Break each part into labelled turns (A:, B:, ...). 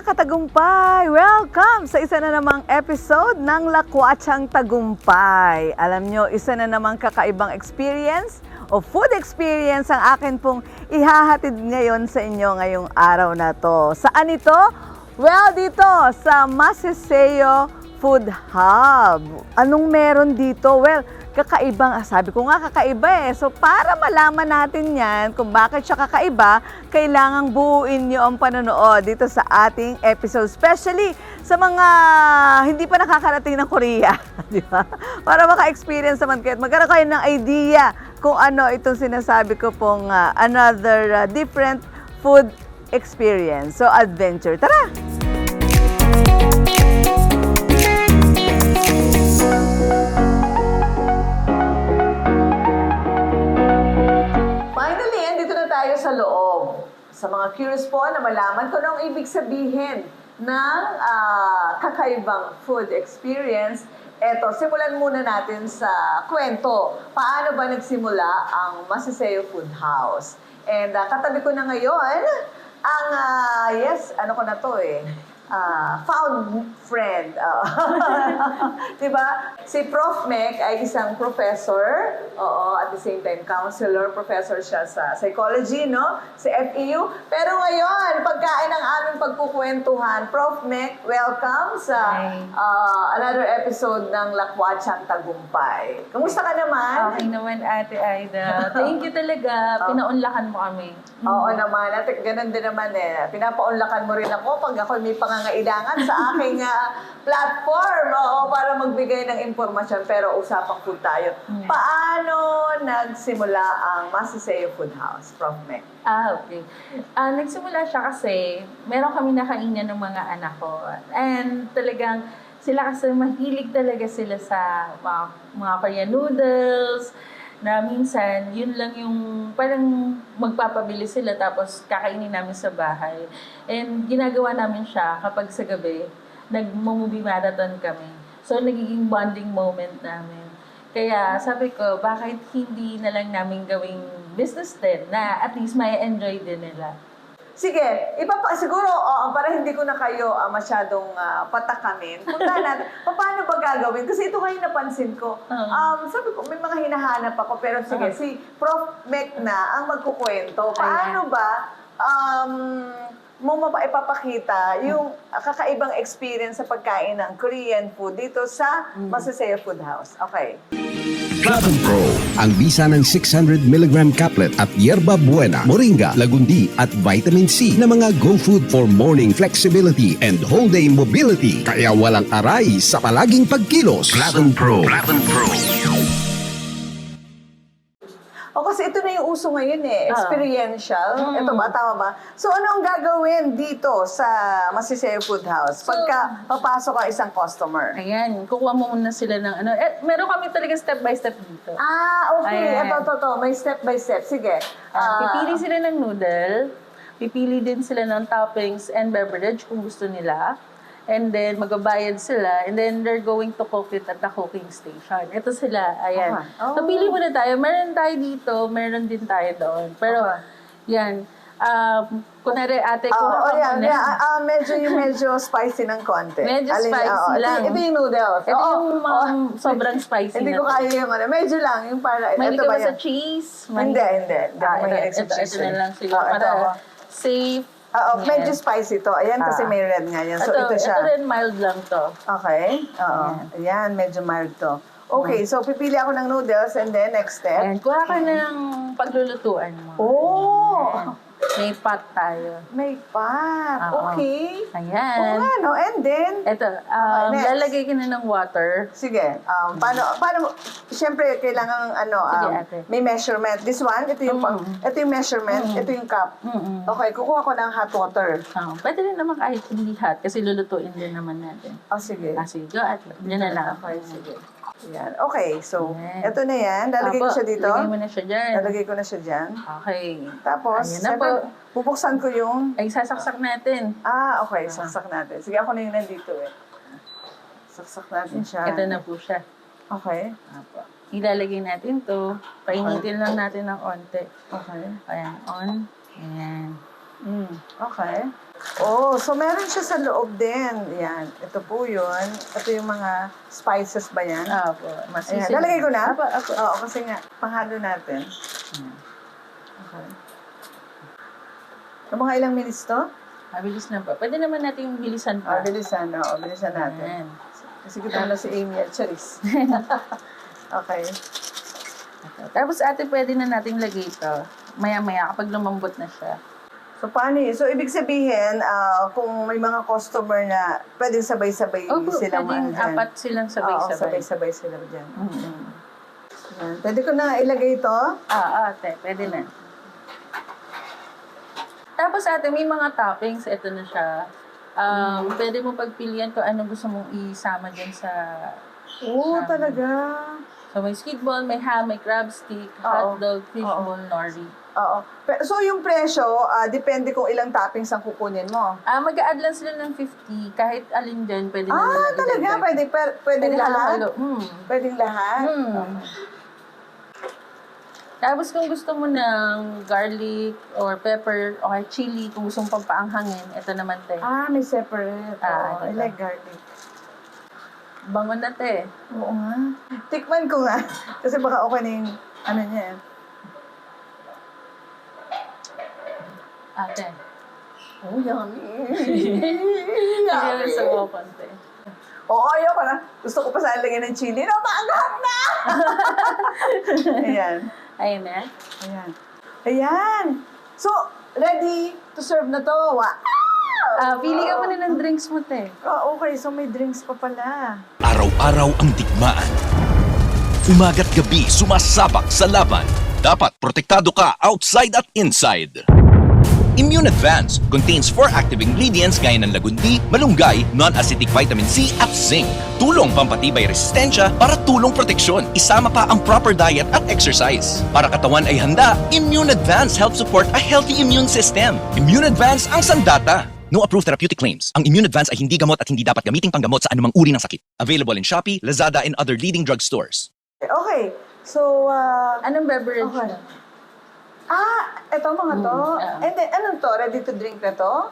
A: katagumpay! Welcome sa isa na namang episode ng Lakwatsang Tagumpay. Alam nyo, isa na namang kakaibang experience o food experience ang akin pong ihahatid ngayon sa inyo ngayong araw na to. Saan ito? Well, dito sa Masiseo Food Hub. Anong meron dito? Well, kakaibang, sabi ko nga kakaiba eh. So para malaman natin yan kung bakit siya kakaiba, kailangang buuin nyo ang panonood dito sa ating episode. Especially sa mga hindi pa nakakarating ng Korea. Di ba? Para maka-experience naman kayo at magkaroon kayo ng idea kung ano itong sinasabi ko pong another different food experience. So adventure. Tara! Sa loob. Sa mga curious po na malaman kung anong ibig sabihin ng kakaibang food experience, eto, simulan muna natin sa kwento. Paano ba nagsimula ang Masiseo Food House? And katabi ko na ngayon ang, yes, ano ko na to eh, found friend. Diba? Si Prof. Mek ay isang professor, at the same time counselor, professor siya sa psychology, no? Sa FEU. Pero ngayon, pagkain ang aming pagkukwentuhan. Prof. Mek, welcome sa another episode ng Lakwatsang Tagumpay. Kamusta ka naman?
B: Okay naman, Ate Aida. Thank you talaga. Pinaunlakan mo kami.
A: Oo naman. At ganun din naman eh. Pinapaunlakan mo rin ako pag ako may pangangailangan sa aking platform para magbigay ng impormasyon. Pero usapang food tayo. Paano nagsimula ang Masiseo Food House, Prof. Mek?
B: Okay. Nagsimula siya kasi meron kami nakainan ng mga anak ko. And talagang sila kasi mahilig talaga sila sa mga Korean noodles, na minsan, yun lang yung parang magpapabili sila tapos kakainin namin sa bahay. And ginagawa namin siya kapag sa gabi, nag-movie marathon kami. So, nagiging bonding moment namin. Kaya sabi ko, bakit hindi na lang namin gawing business din na at least may enjoy din nila.
A: Sige, siguro, para hindi ko na kayo masyadong patakamin, punta natin, paano ba gagawin? Kasi ito ngayon napansin ko. Sabi ko, may mga hinahanap ako, pero sige, si Prof. Mek na ang magkukwento. Paano ba mo ipapakita yung kakaibang experience sa pagkain ng Korean food dito sa Masiseo Food House? Okay.
C: Platinum Pro, ang bisa ng 600 mg caplet at yerba buena, moringa, lagundi at vitamin C na mga go food for morning flexibility and whole day mobility. Kaya walang aray sa palaging pagkilos. Platinum Pro. Platinum Pro.
A: O kasi ito na yung uso ngayon eh, experiential. Ito ba, tama ba? So ano ang gagawin dito sa Masiseo Food House pagka papasok ang isang customer?
B: Ayan, kukuha mo muna sila ng ano. Meron kami talaga step by step dito.
A: Okay.
B: Ayan.
A: Ito. May step by step. Sige.
B: Pipili sila ng noodle, pipili din sila ng toppings and beverage kung gusto nila. And then, magbabayad sila. And then, they're going to cook it at the cooking station. Ito sila. Ayan. So, pili muna tayo. Meron tayo dito. Meron din tayo doon. Pero, yan. Kunwari, ate, kuha ka muna.
A: Medyo spicy ng konti.
B: Medyo spicy lang.
A: Ito yung noodles.
B: Ito yung sobrang spicy
A: Hindi ko kaya yung medyo lang. Yung para,
B: Mahilig
A: ito
B: ka
A: ba
B: ba sa
A: yan?
B: cheese?
A: Hindi.
B: Ito na lang siguro. Para safe.
A: Medyo spicy to. Ayan, kasi may red nga yan. So, ito siya.
B: Ito rin mild lang to.
A: Okay. Ayan, medyo mild to. Okay, so pipili ako ng noodles and then next step.
B: Ayan, kuha ka ng paglulutuan mo.
A: Oh!
B: May pot tayo.
A: May pot. Okay.
B: Ayan.
A: And then?
B: Ito,
A: next.
B: lalagay ka na ng water.
A: Sige. Paano, siyempre, kailangan,
B: Sige, ate.
A: may measurement. This one, ito yung, ito yung measurement, ito yung cup. Okay, kukuha ko ng hot water.
B: Pwede rin naman kahit hindi hot kasi lulutuin din naman natin.
A: Sige.
B: Sige, go at yan na lang.
A: Okay, sige. Yan. Okay, so, ito na yan. Lalagay ko siya dito.
B: Lalagay mo na siya dyan.
A: Lalagay ko na siya dyan.
B: Okay.
A: Tapos,
B: Ayan na
A: siyempre, bubuksan ko yung...
B: Ay, sasaksak natin.
A: Okay. Saksak natin. Sige, ako na yung nandito eh. Saksak natin siya.
B: Ito na po siya.
A: Okay.
B: Ilalagay natin to. Painitin lang natin ng onte.
A: Okay.
B: Ayan, on. Ayan.
A: Okay. Oh, so meron siya sa loob din. Yan. Ito po yun. Ito yung mga spices ba yan?
B: Opo.
A: Ayan. Lalagay ko na?
B: Apo, apo.
A: Oo, kasi nga, panghalo natin. Okay. Yung mga ilang minutes to?
B: Mabilis na po. Pwede naman natin bilisan pa.
A: Bilisan, oo. Bilisan natin.
B: Ayan.
A: Kasi kita mo na si Amy at Charis. Okay.
B: Tapos ate, pwede na nating lagay ito. Maya-maya kapag lumambot na siya.
A: So, paano yun? So, ibig sabihin, kung may mga customer na pwedeng sabay-sabay
B: Opo,
A: silang
B: pwedeng
A: dyan.
B: apat silang
A: Oo,
B: sabay-sabay.
A: sabay-sabay sila dyan.
B: Mm-hmm.
A: Yan. Pwede ko na ilagay ito?
B: Ate, pwede na. Tapos ate, may mga toppings. Ito na siya. Pwede mo pagpilian kung ano gusto mong isama dyan sa...
A: Oo, talaga.
B: So, may squid ball, may ham, may crab stick,
A: Oo.
B: hotdog, fish
A: Oo.
B: ball, nori.
A: Oo. So, yung presyo, depende kung ilang toppings ang kukunin mo.
B: Mag-a-add lang sila ng 50. Kahit alin dyan, pwede na nila
A: Talaga?
B: idagdag.
A: Pwedeng
B: Pwede
A: lahat?
B: halo-halo.
A: Pwedeng lahat?
B: Tapos kung gusto mo ng garlic or pepper or chili, kung gusto mong pampaanghangin, ito naman te.
A: May separate.
B: Ah,
A: I
B: ito.
A: like garlic.
B: Bango na te.
A: Oo nga. Tikman ko nga. Kasi baka okay na yung ano niya eh.
B: Ate.
A: Oh, yummy.
B: Hindi sa mga konti.
A: Oo, ayoko na. Gusto ko pa sana lagyan ng chili. No, maanghang na! Ayan.
B: Ayun na.
A: Ayan. Ayan. So, ready to serve na to. Wow!
B: Pili ka muna ng drinks mo te.
A: Okay. So, may drinks pa pala.
D: Araw-araw ang digmaan. Umaga't gabi sumasabak sa laban. Dapat protektado ka outside at inside. Immune Advance contains 4 active ingredients gaya ng lagundi, malunggay, non-acidic vitamin C at zinc. Tulong pampatibay resistensya para tulong proteksyon. Isama pa ang proper diet at exercise. Para katawan ay handa, Immune Advance helps support a healthy immune system. Immune Advance ang sandata. No approved therapeutic claims. Ang Immune Advance ay hindi gamot at hindi dapat gamiting panggamot sa anumang uri ng sakit. Available in Shopee, Lazada, and other leading drugstores.
A: Okay. So,
B: Anong beverage
A: Okay.
B: na?
A: eto mga to. And then, anong to? Ready to drink na to?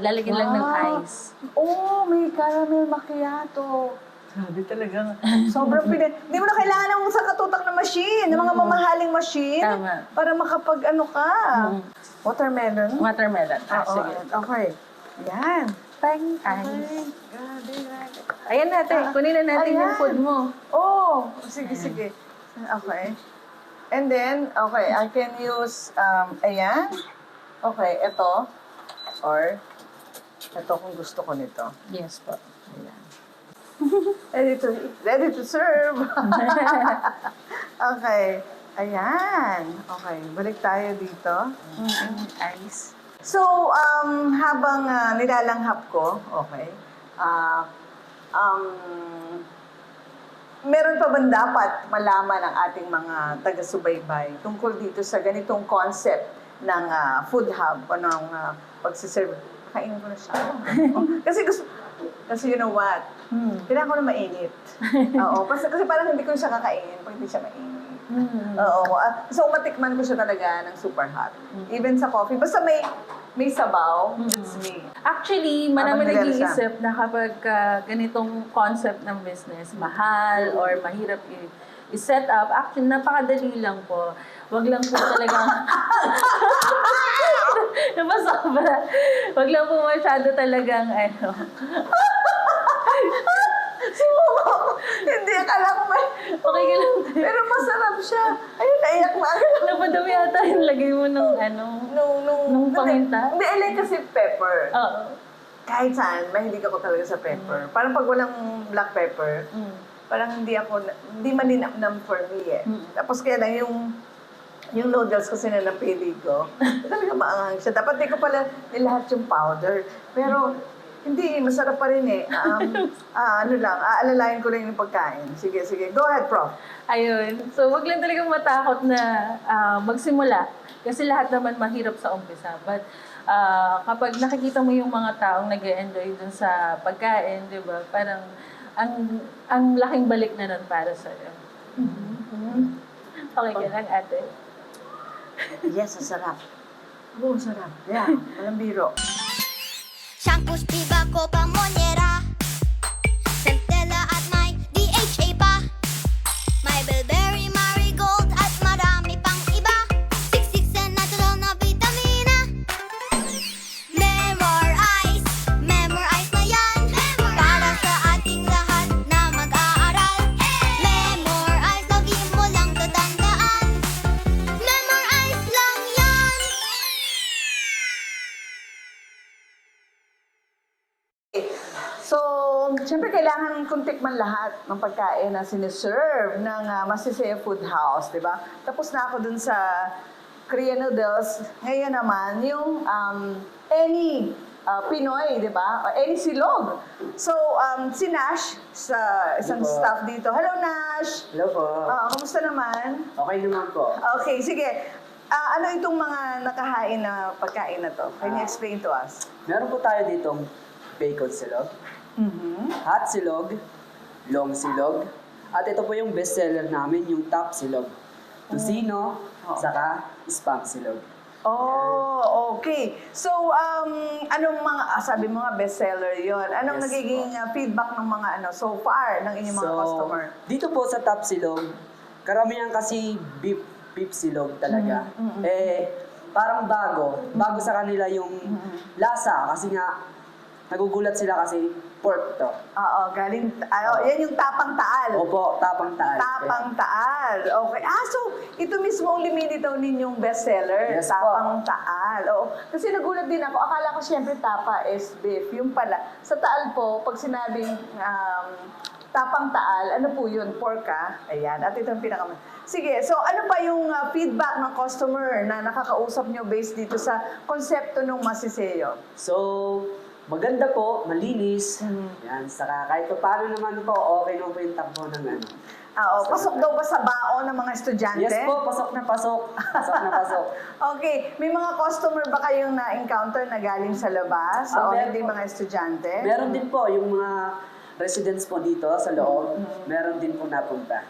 B: Lalagyan lang ng
A: Wow.
B: ice.
A: Oh, may caramel macchiato. Grabe talaga. Sobrang Hindi mo na kailangan ng sa katutak na machine, ng mga mamahaling machine.
B: Tama.
A: Para makapag-ano ka. Watermelon?
B: Watermelon. Sige.
A: Okay. Yan.
B: Pang
A: Okay.
B: ice.
A: Grabe.
B: Ayan natin. Kunin na natin yung
A: Ayan.
B: food mo.
A: Oh, sige. Okay. And then, okay, I can use, ayan. Okay, ito. Or, ito kung gusto ko nito.
B: Yes po.
A: Ayan. Ready to serve. Okay. Ayan. Okay, balik tayo dito.
B: Ice.
A: So, habang nilalanghap ko, okay, meron pa bang dapat malaman ng ating mga taga-subaybay tungkol dito sa ganitong concept ng food hub o ng pagsiserve? Kainin ko na siya. Kasi you know what? Kailangan ko na mainit. Oo, kasi parang hindi ko siya kakainin pag hindi siya mainit. Oo. So, matikman ko siya talaga ng super hot. Even sa coffee. Basta may sabaw, it's me.
B: Actually, marami
A: Habang
B: nag-iisip na kapag ganitong concept ng business, mahal or mahirap i-set up, actually, napakadali lang po. Wag lang po talaga... Napasobra. Wag lang po masyado talagang,
A: Hindi, akala ko may...
B: Okay ka lang.
A: Pero masarap siya. Ayun, naiyak na.
B: Napadami ata yung lagay mo ng nung paminta?
A: Hindi, I like kasi pepper.
B: Oo.
A: Kahit saan, mahilig ako talaga sa pepper. Parang pag walang black pepper, parang hindi maninamnam for me eh. Tapos kaya lang yung noodles kasi na napili ko, talaga maanghang siya. Dapat di ko pala nilahat yung powder. Pero, hindi, masarap pa rin eh. Aalalayan ko lang yung pagkain. Sige. Go ahead, Prof.
B: Ayun. So, wag lang talagang matakot na magsimula. Kasi lahat naman mahirap sa umpisa. But, kapag nakikita mo yung mga taong nag-enjoy dun sa pagkain, di ba? Parang, ang laking balik na nun para sa'yo. Okay ka lang, ate?
A: Yes, ang sarap. Oo, sarap. Yeah, walang biro.
E: Shampoo, Spiva, Copa, Monniera, Centella at may DHA pa. May Bilberry, Marigold at marami pang iba. Siksik sa natural na vitamina. Memorize na yan. Para sa ating lahat na mag-aaral. Memorize, lagi mo lang tatandaan. Memorize lang yan.
A: So, siyempre kailangan kong tikman lahat ng pagkain na siniserve ng Masisaya Food House, di ba? Tapos na ako dun sa Korean noodles. Ngayon naman, yung any Pinoy, di ba? O any silog. So, si Nash, sa isang
F: Hello po.
A: staff dito. Hello, Nash!
F: Hello po.
A: Kamusta naman?
F: Okay naman po.
A: Okay, sige. Ano itong mga nakahain na pagkain na to? Can you explain to us?
F: Meron po tayo ditong bacon silog, hot silog, long silog, at ito po yung best seller namin, yung top silog. Tocino, saka spam silog.
A: Oh, okay. So, anong mga, sabi mo nga bestseller yon. Anong
F: Yes,
A: nagiging feedback ng mga so far ng inyong mga customer?
F: Dito po sa top silog, karamihan kasi beef silog talaga. Parang bago sa kanila yung lasa kasi nga nagugulat sila kasi pork to.
A: Oo, galing, yan yung tapang taal.
F: Opo, tapang taal.
A: Tapang taal. Okay. So, ito mismo ang liminitaw ninyong bestseller.
F: Yes po.
A: Tapang taal. Oo. Kasi nagulat din ako. Akala ko siyempre tapa is beef. Yung pala. Sa taal po, pag sinabing tapang taal, ano po yun? Pork Ayan. At ito ang pinaka... Sige. So, ano pa yung feedback ng customer na nakakausap nyo based dito sa konsepto ng Masiseo?
F: So, maganda po, malinis. Yan, saka kahit pa paano naman po, okay naman po yung takbo ng ano.
A: Pasok daw ba sa baon ng mga estudyante?
F: Yes po, pasok na pasok. Pasok na pasok.
A: Okay. May mga customer ba kayong na-encounter na galing sa labas? O
F: Meron
A: hindi
F: po.
A: mga estudyante?
F: Meron din po yung mga residents po dito sa loob. Meron din po napunta.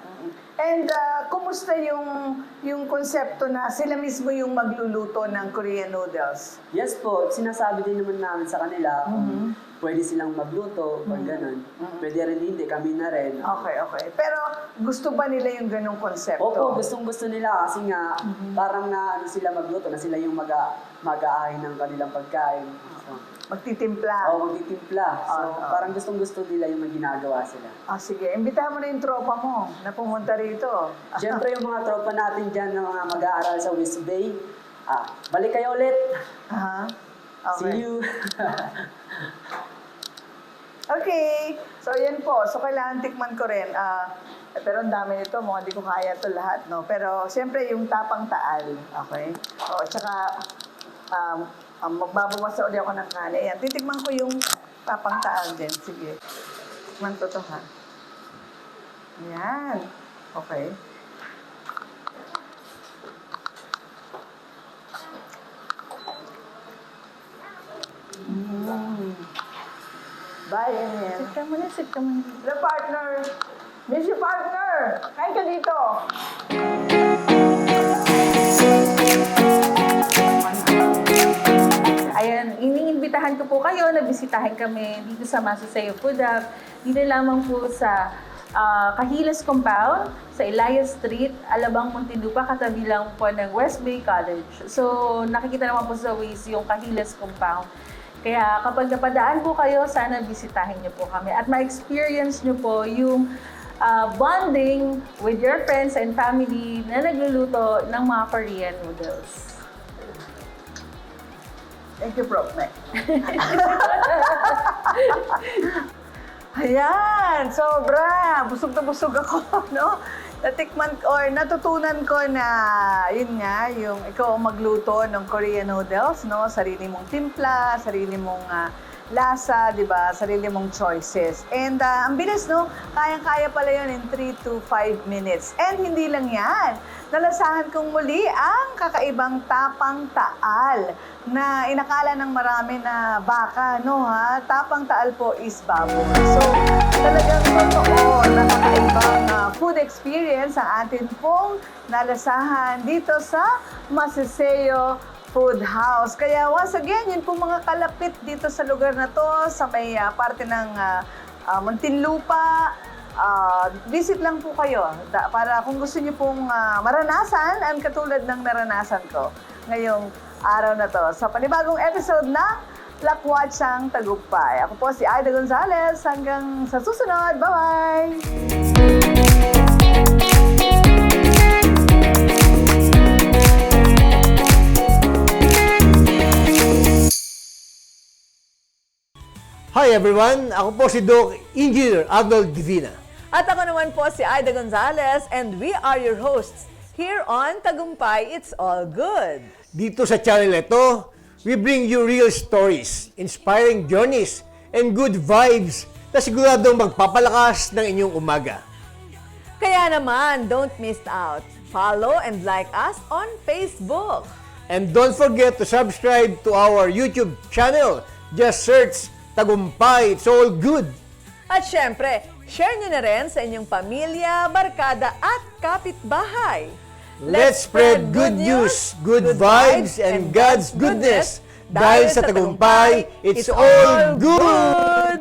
A: And kumusta yung konsepto na sila mismo yung magluluto ng Korean noodles?
F: Yes po, sinasabi din naman namin sa kanila kung pwede silang magluto, pag ganun. Pwede rin hindi, kami na rin.
A: Okay. Pero gusto ba nila yung ganong konsepto?
F: Opo, gustong-gusto nila kasi nga parang na ano sila magluto, na sila yung mag-aahin ng kanilang pagkain. So,
A: Magtitimpla?
F: magtitimpla. So, parang gustong-gusto nila yung may ginagawa sila.
A: Sige. Imbitahan mo na yung tropa mo na pumunta rito.
F: Siyempre yung mga tropa natin dyan na mga mag-aaral sa West Bay, balik kayo ulit.
A: Okay.
F: See you.
A: Okay. So, yan po. So, kailangan tikman ko rin. Pero ang dami nito. Mukhang di ko kaya ito lahat, no? Pero, siyempre, yung tapang taal. Okay? Tsaka, magbabawas ulit ako ng kanin. Ayan. Titikman ko yung tapang taal din. Sige. Tikman ko to, ha? Ayan. Okay. Bye, Emil.
B: Sit ka muna.
A: Hello, partner. Miss you, partner. Kain ka dito.
B: Ayan, iniimbitahan ko po kayo na bisitahin kami dito sa Masisaya Food Hub. Dito lamang po sa Cahilas Compound, sa Elias Street, Alabang, Muntinlupa, katabi lang po ng West Bay College. So, nakikita naman po sa Waze yung Cahilas Compound. Kaya kapag napadaan po kayo, sana bisitahin niyo po kami at ma-experience niyo po yung bonding with your friends and family na nagluluto ng mga Korean noodles.
A: Thank you, Prof. Mek. Ayan, sobra. Busog na busog ako, no? Natikman or natutunan ko na, yun nga, yung ikaw ang magluto ng Korean noodles, no? Sarili mong timpla, sarili mong lasa, di ba? Sarili mong choices. And ang bilis, no? Kayang-kaya pala yun in 3 to 5 minutes. And hindi lang yan. Nalasahan kong muli ang kakaibang tapang taal na inakala ng marami na baka, no ha? Tapang taal po is baboy. So, talagang totoo na kakaibang food experience ang atin pong nalasahan dito sa Masiseo Food House. Kaya once again, yun po mga kalapit dito sa lugar na to, sa may parte ng Muntinlupa. Visit lang po kayo para kung gusto niyo pong maranasan ang katulad ng naranasan ko ngayong araw na to. Sa panibagong episode na Lakwatsang Tagumpay. Ako po si Aida Gonzalez. Hanggang sa susunod. Bye-bye!
G: Hi everyone! Ako po si Doc Engineer Arnold Divina.
A: At ako naman po si Aida Gonzalez and we are your hosts here on Tagumpay It's All Good.
G: Dito sa channel ito, we bring you real stories, inspiring journeys, and good vibes na siguradong magpapalakas ng inyong umaga.
A: Kaya naman, don't miss out. Follow and like us on Facebook.
G: And don't forget to subscribe to our YouTube channel. Just search Tagumpay It's All Good.
A: At syempre, share nyo na rin sa inyong pamilya, barkada at kapitbahay.
G: Let's spread good news, good vibes, and God's goodness. Dahil sa Tagumpay, it's all good!